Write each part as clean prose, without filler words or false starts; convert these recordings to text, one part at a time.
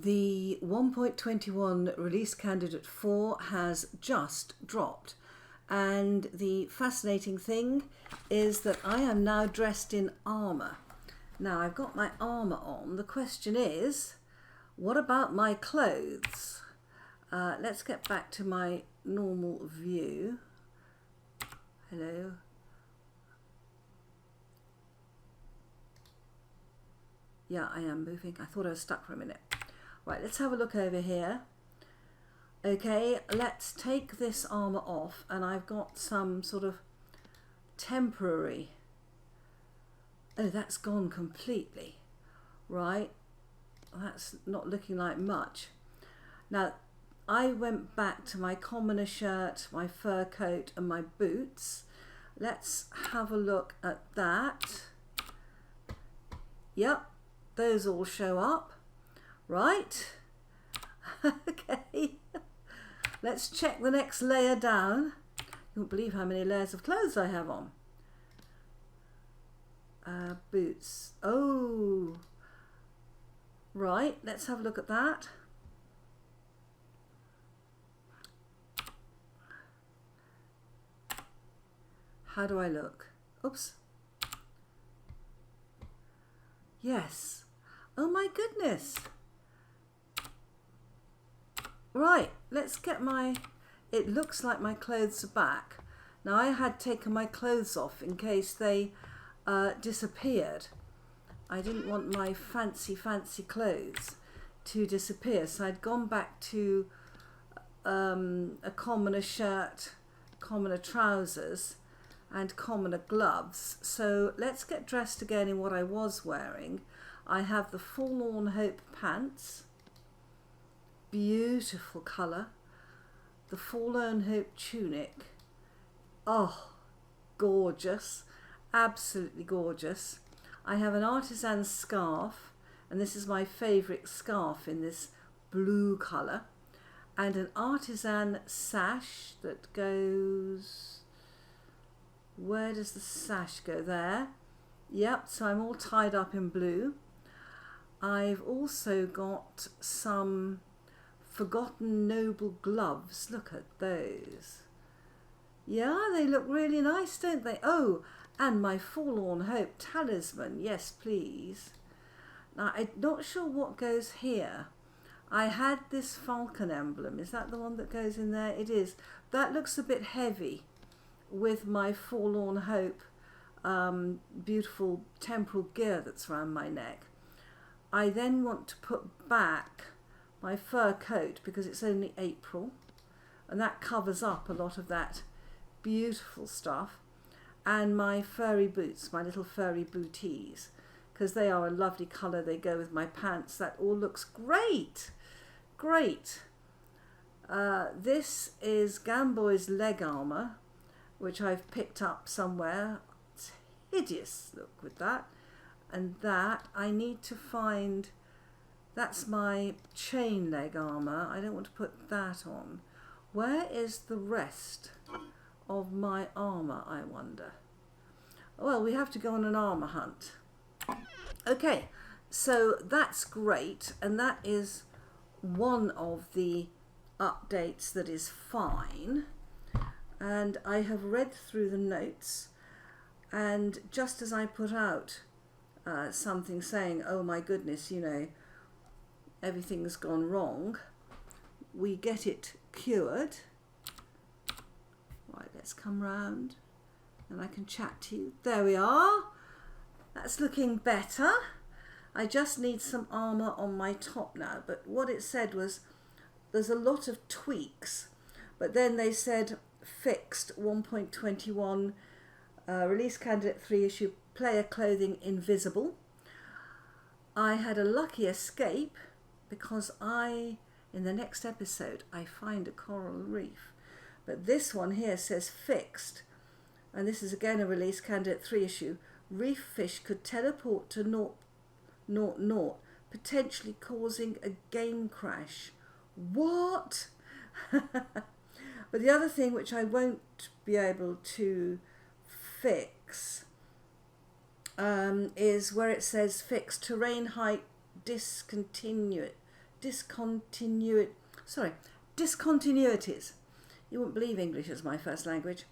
The 1.21 release candidate 4 has just dropped, and the fascinating thing is that I am now dressed in armour. Now I've got my armour on. The question is, what about my clothes? Let's get back to my normal view. Hello. Yeah, I am moving. I thought I was stuck for a minute. Right, let's have a look over here. Okay, let's take this armour off, and I've got some sort of temporary... Oh, that's gone completely. Right, that's not looking like much. Now, I went back to my commoner shirt, my fur coat and my boots. Let's have a look at that. Yep, those all show up. Right, okay, let's check the next layer down. You won't believe how many layers of clothes I have on. Boots, oh, right, let's have a look at that. How do I look? Oops. Yes, oh my goodness. Right, let's get my, it looks like my clothes are back. Now I had taken my clothes off in case they disappeared. I didn't want my fancy clothes to disappear, so I'd gone back to a commoner shirt, commoner trousers and commoner gloves. So let's get dressed again in what I was wearing. I have the Forlorn Hope pants. Beautiful colour. The Forlorn Hope tunic. Oh, gorgeous. Absolutely gorgeous. I have an artisan scarf, and this is my favourite scarf in this blue colour, and an artisan sash that goes... Where does the sash go? There. Yep, so I'm all tied up in blue. I've also got some Forgotten Noble gloves. Look at those. Yeah, they look really nice, don't they? Oh, and my Forlorn Hope talisman. Yes, please. Now, I'm not sure what goes here. I had this falcon emblem. Is that the one that goes in there? It is. That looks a bit heavy with my Forlorn Hope beautiful temporal gear that's around my neck. I then want to put back my fur coat because it's only April, and that covers up a lot of that beautiful stuff, and my furry boots, my little furry booties, because they are a lovely colour. They go with my pants. That all looks great. Great. This is Gamboy's leg armour, which I've picked up somewhere. It's hideous look with that. And that I need to find, that's my chain leg armour. I don't want to put that on. Where is the rest of my armour, I wonder? Well, we have to go on an armour hunt. Okay, so that's great, and that is one of the updates that is fine. And I have read through the notes, and just as I put out something saying, oh my goodness, you know, everything's gone wrong, we get it cured. Right, let's come round and I can chat to you. There we are. That's looking better. I just need some armour on my top now, but what it said was there's a lot of tweaks, but then they said fixed 1.21 release candidate 3 issue player clothing invisible. I had a lucky escape because in the next episode I find a coral reef, but this one here says fixed, and this is again a release candidate 3 issue. Reef fish could teleport to 0.00, potentially causing a game crash. What? But the other thing which I won't be able to fix is where it says fixed terrain height discontinuities. You wouldn't believe English is my first language.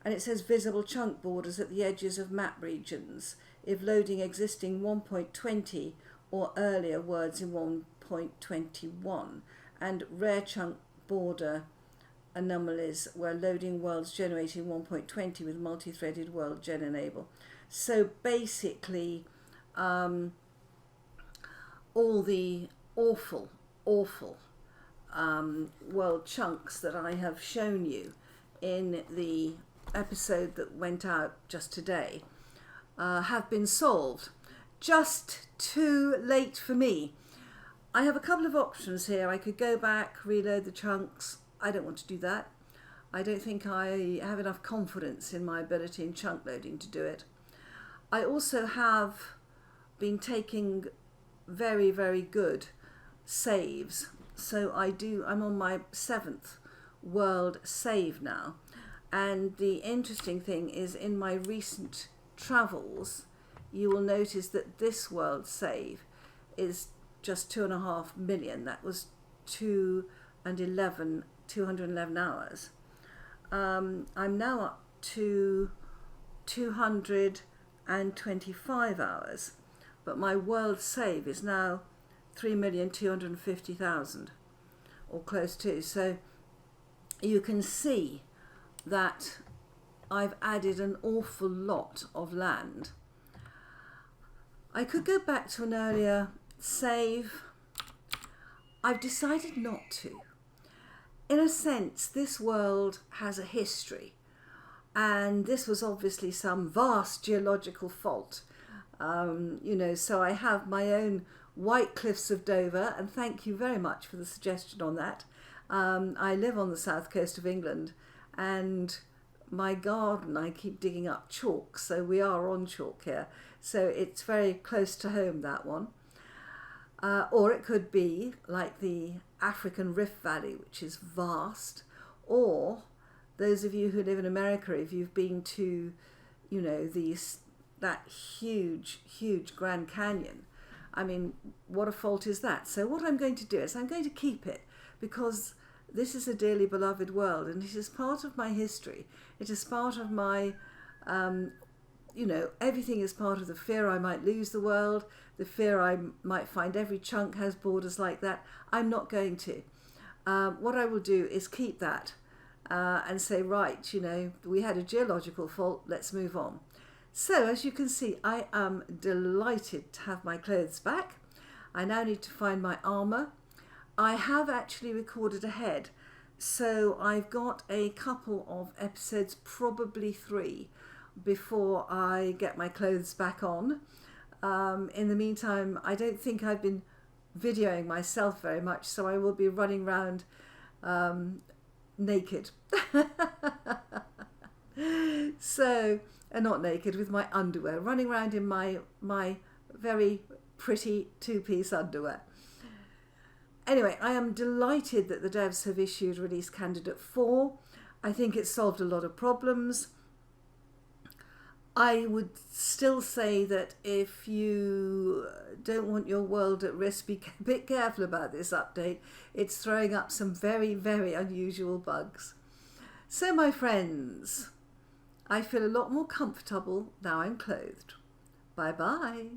And it says visible chunk borders at the edges of map regions if loading existing 1.20 or earlier words in 1.21, and rare chunk border anomalies where loading worlds generating 1.20 with multi-threaded world gen enable. So basically all the awful world chunks that I have shown you in the episode that went out just today have been solved. Just too late for me. I have a couple of options here. I could go back, reload the chunks. I don't want to do that. I don't think I have enough confidence in my ability in chunk loading to do it. I also have been taking very, very good saves. So I'm on my 7th world save now. And the interesting thing is, in my recent travels, you will notice that this world save is just 2.5 million. That was 211 hours. I'm now up to 225 hours, but my world save is now 3,250,000 or close to. So you can see that I've added an awful lot of land. I could go back to an earlier save. I've decided not to. In a sense, this world has a history, and this was obviously some vast geological fault. So I have my own White Cliffs of Dover, and thank you very much for the suggestion on that. I live on the south coast of England, and my garden, I keep digging up chalk, so we are on chalk here. So it's very close to home, that one. Or it could be like the African Rift Valley, which is vast. Or those of you who live in America, if you've been to, that huge Grand Canyon, I mean, what a fault is that? So what I'm going to do is I'm going to keep it, because this is a dearly beloved world, and it is part of my history. It is part of my, everything is part of the fear I might lose the world, the fear I might find every chunk has borders like that. I'm not going to. What I will do is keep that and say, right, we had a geological fault, let's move on. So as you can see, I am delighted to have my clothes back. I now need to find my armour. I have actually recorded ahead, so I've got a couple of episodes, probably 3, before I get my clothes back on. In the meantime, I don't think I've been videoing myself very much, so I will be running around naked. So, not naked, with my underwear, running around in my very pretty 2-piece underwear. Anyway, I am delighted that the devs have issued release candidate 4. I think it solved a lot of problems. I would still say that if you don't want your world at risk, be a bit careful about this update. It's throwing up some very, very unusual bugs. So my friends, I feel a lot more comfortable now I'm clothed. Bye bye.